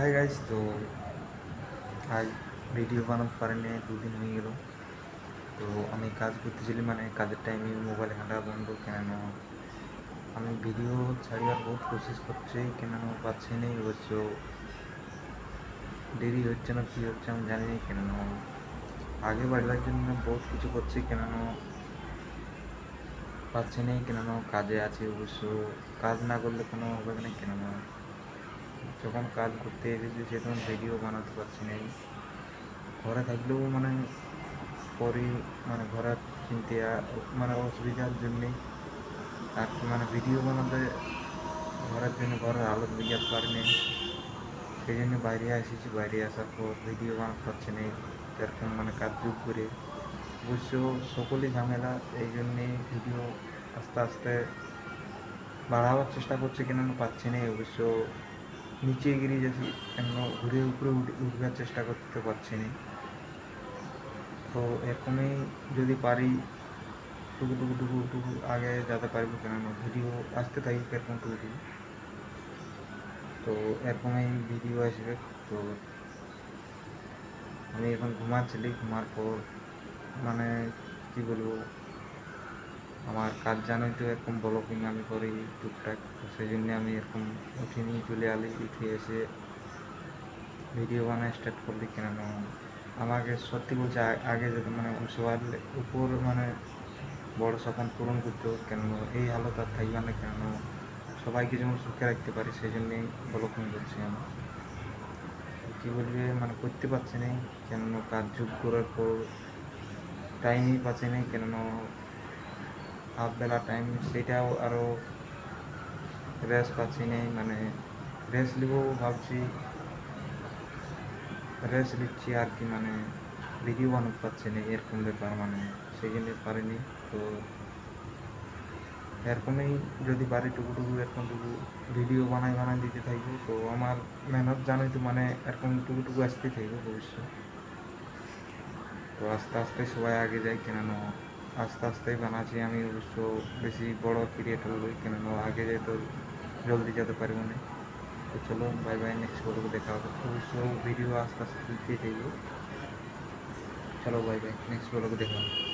Hi guys, তো আজ video বানাতে পারিনি, দুদিন হয়ে গেল। তো আমি কাজ করতেছিলাম, মানে কাজের টাইমে মোবাইল ঘাঁটা বন্ধ কেন। আমি ভিডিও ছাড়িবার বহুত কোশিশ করছি কেন পাচ্ছি না। অবশ্য দেরি হচ্ছে না, কী হচ্ছে আমি জানি না কেন। আগে বাড়বার জন্য বহুত কিছু করছি কেন পাচ্ছি না কেন। কাজে আছি, অবশ্য কাজ না করলে কোনো হবে না কেন। যখন কাজ করতে এসেছি সেরকম ভিডিও বানাতে পারছি না। ঘরে থাকলেও মানে পরে মানে ঘরের চিন্তা মানে অসুবিধার জন্যে আর কি, মানে ভিডিও বানাতে ঘরের জন্য ঘরের হালত বুঝাতে পারিনি। সেই জন্য বাইরে এসেছি, বাইরে আসার পর ভিডিও বানাতে পারছি না এরকম, মানে কাজ যোগ করে। অবশ্য সকলই ঝামেলা, এই জন্যে ভিডিও আস্তে আস্তে বাড়াবার চেষ্টা করছি কেন পাচ্ছি না। অবশ্য নিচে গিরে যাচ্ছি কেন, ঘুরে উপরে উঠবার চেষ্টা করতে পারছি না। তো এরকমই যদি পারি টুকু টুকু টুকু টুকু আগে যেতে পারবো, কেন ভিডিও আসতে থাকি এরকম টুকু টুকু। তো এরকমই ভিডিও আসবে। তো আমি এখন ঘুমাচ্ছিলি, ঘুমার পর মানে কি বলবো, আমার কাজ জানোই তো, এরকম ব্লগিং আমি করি টুকটাক। তো সেই জন্য আমি এরকম উঠে নিয়ে চলে আলি, উঠে এসে ভিডিও বানানো স্টার্ট করলি কেন। আমাকে সত্যি বলছে আগে যেতে মানে সবার উপর মানে বড় স্বপ্ন পূরণ করতে হোক কেন, এই হালত আর থাকবে না কেন। সবাইকে যেমন সুখে রাখতে পারি সেই জন্যেই ব্লগিং করছি আমি। কী বলবে, মানে করতে পারছি না কেন, কাজ যোগ করার পর টাইমই পাচ্ছি না কেন। হাফ বেলা টাইম, সেটাও আরও রেস্ট পাচ্ছি না, মানে রেস্ট নেবো ভাবছি, রেস্ট নিচ্ছি আর কি, মানে ভিডিও বানাতে পারছি না এরকম ব্যাপার, মানে সেই জন্য পারিনি। তো এরকমই যদি পারি টুকু টুকু এরকম টুকু ভিডিও বানাই বানাই দিতে থাকবো। তো আমার মেহনত জানোই তো, মানে এরকম টুকু টুকু আসতে থাকবো ভবিষ্যৎ। তো আস্তে আস্তে সবাই আগে যায় কেন, আস্তে আস্তেই বানাচ্ছি আমি। অবশ্য বেশি বড় ক্রিয়েটর হই কেন, আগে যাই তো জলদি যেতে পারবো না। তো চলো, বাই বাই, নেক্সট ব্লগে দেখা হবে। অবশ্য ভিডিও আস্তে আস্তে দিতে থাকবো। চলো বাই বাই, নেক্সট ব্লগে দেখা হবে।